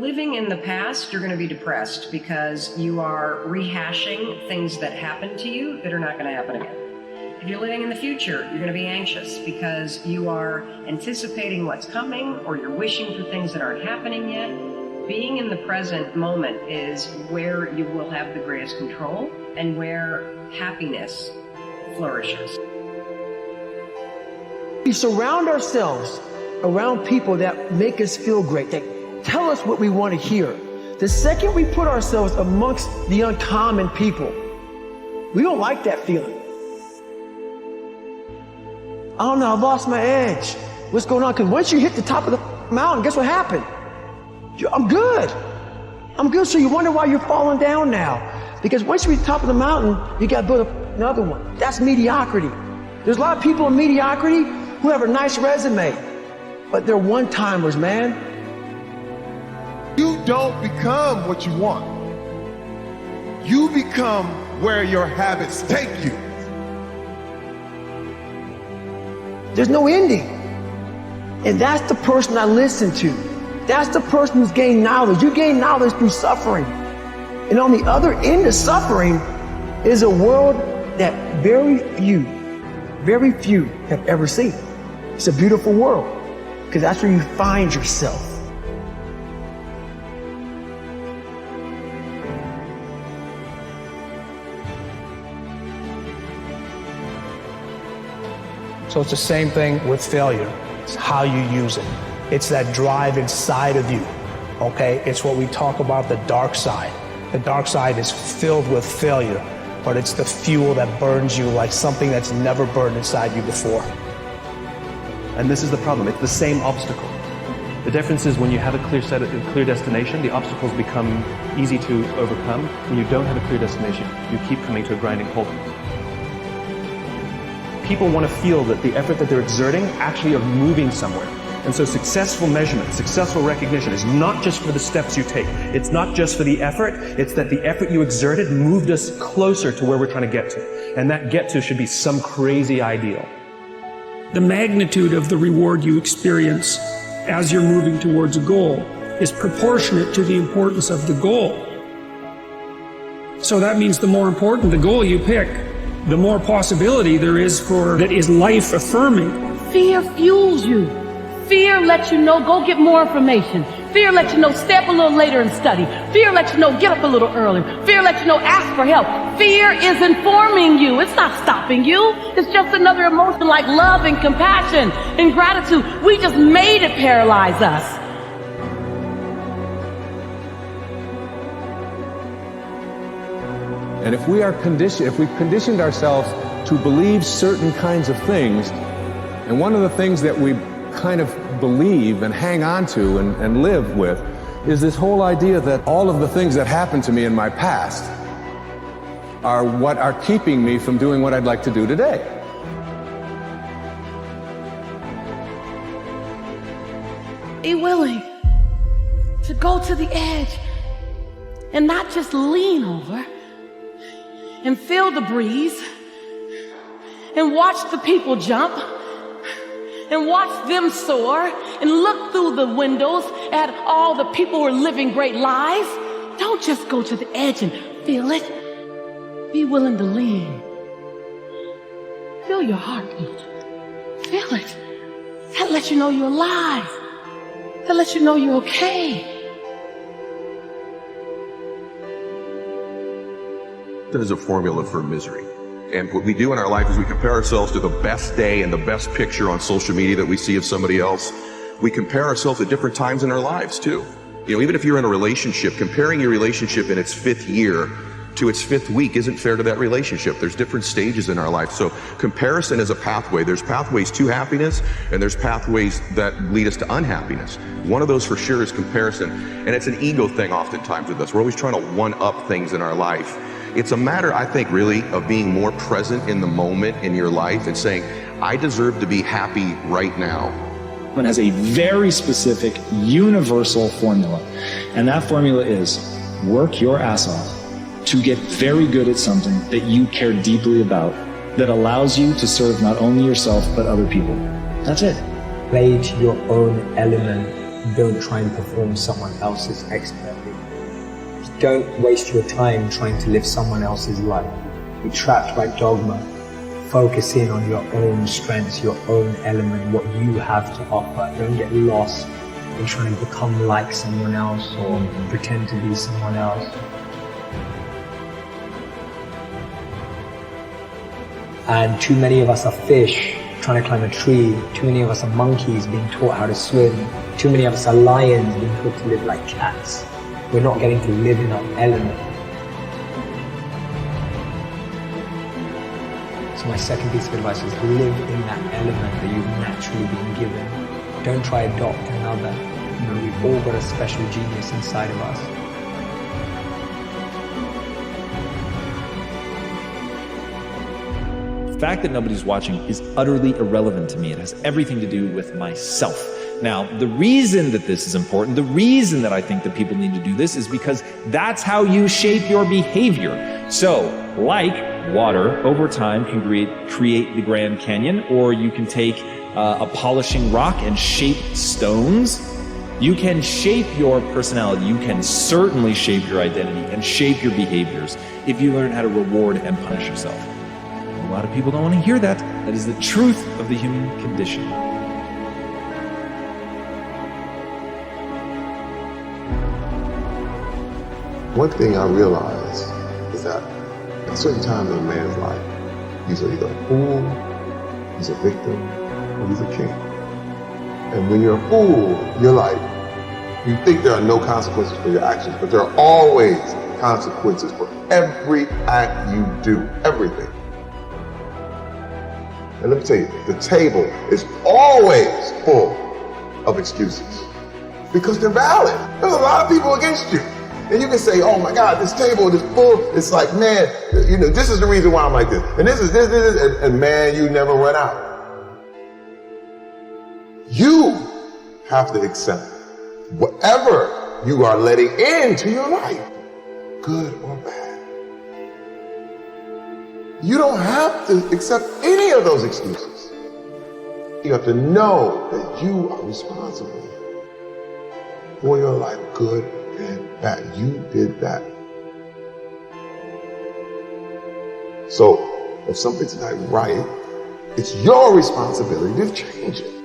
living in the past, you're going to be depressed because you are rehashing things that happened to you that are not going to happen again. If you're living in the future, you're going to be anxious because you are anticipating what's coming or you're wishing for things that aren't happening yet. Being in the present moment is where you will have the greatest control and where happiness flourishes. We surround ourselves around people that make us feel great, that tell us what we want to hear. The second we put ourselves amongst the uncommon people, we don't like that feeling. I don't know, I lost my edge. What's going on? Because once you hit the top of the mountain, guess what happened? I'm good. I'm good. So you wonder why you're falling down now. Because once you reach the top of the mountain, you got to build another one. That's mediocrity. There's a lot of people in mediocrity who have a nice resume, but they're one-timers, man. You don't become what you want. You become where your habits take you. There's no ending. And that's the person I listen to. That's the person who's gained knowledge. You gain knowledge through suffering. And on the other end of suffering is a world that very few have ever seen. It's a beautiful world because that's where you find yourself. So it's the same thing with failure. It's how you use it. It's that drive inside of you, okay? It's what we talk about, the dark side. The dark side is filled with failure, but it's the fuel that burns you like something that's never burned inside you before. And this is the problem. It's the same obstacle. The difference is when you have a clear destination, the obstacles become easy to overcome. When you don't have a clear destination, you keep coming to a grinding halt. People want to feel that the effort that they're exerting actually are moving somewhere. And so successful measurement, successful recognition is not just for the steps you take. It's not just for the effort. It's that the effort you exerted moved us closer to where we're trying to get to. And that get to should be some crazy ideal. The magnitude of the reward you experience as you're moving towards a goal is proportionate to the importance of the goal. So that means the more important the goal you pick, the more possibility there is for that is life affirming. Fear fuels you. Fear lets you know, go get more information. Fear lets you know, stay up a little later and study. Fear lets you know, get up a little early. Fear lets you know, ask for help. Fear is informing you. It's not stopping you. It's just another emotion like love and compassion and gratitude. We just made it paralyze us. And if we are conditioned, if we've conditioned ourselves to believe certain kinds of things, and one of the things that we kind of believe and hang on to and live with is this whole idea that all of the things that happened to me in my past are what are keeping me from doing what I'd like to do today. Be willing to go to the edge and not just lean over and feel the breeze and watch the people jump and watch them soar and look through the windows at all the people who are living great lives. Don't just go to the edge and feel it. Be willing to lean. Feel your heartbeat. Feel it. That lets you know you're alive. That lets you know you're okay. There's a formula for misery. And what we do in our life is we compare ourselves to the best day and the best picture on social media that we see of somebody else. We compare ourselves at different times in our lives too. You know, even if you're in a relationship, comparing your relationship in its 5th year to its 5th week isn't fair to that relationship. There's different stages in our life. So comparison is a pathway. There's pathways to happiness and there's pathways that lead us to unhappiness. One of those for sure is comparison. And it's an ego thing oftentimes with us. We're always trying to one-up things in our life. It's a matter, I think, really, of being more present in the moment in your life and saying, I deserve to be happy right now. It has a very specific, universal formula. And that formula is work your ass off to get very good at something that you care deeply about, that allows you to serve not only yourself, but other people. That's it. Play to your own element Don't try and perform someone else's expertly. Don't waste your time trying to live someone else's life. Be trapped by dogma. Focus in on your own strengths, your own element, what you have to offer. Don't get lost in trying to become like someone else or pretend to be someone else. And too many of us are fish trying to climb a tree. Too many of us are monkeys being taught how to swim. Too many of us are lions being taught to live like cats. We're not getting to live in our element. So my second piece of advice is live in that element that you've naturally been given. Don't try to adopt another. You know, we've all got a special genius inside of us. The fact that nobody's watching is utterly irrelevant to me. It has everything to do with myself. Now, the reason that this is important, the reason that I think that people need to do this is because that's how you shape your behavior. So, like water, over time can create the Grand Canyon, or you can take a polishing rock and shape stones. You can shape your personality. You can certainly shape your identity and shape your behaviors if you learn how to reward and punish yourself. A lot of people don't want to hear that. That is the truth of the human condition. One thing I realize is that at certain times in a man's life, he's either a fool, he's a victim, or he's a king. And when you're a fool, you're like, you think there are no consequences for your actions, but there are always consequences for every act you do, everything. And let me tell you, the table is always full of excuses because they're valid. There's a lot of people against you. And you can say, oh my God, this table is full. It's like, man, you know, this is the reason why I'm like this. And this is this, and man, you never run out. You have to accept whatever you are letting into your life, good or bad. You don't have to accept any of those excuses. You have to know that you are responsible for your life, good and bad. You did that. So if something's not right, it's your responsibility to change it.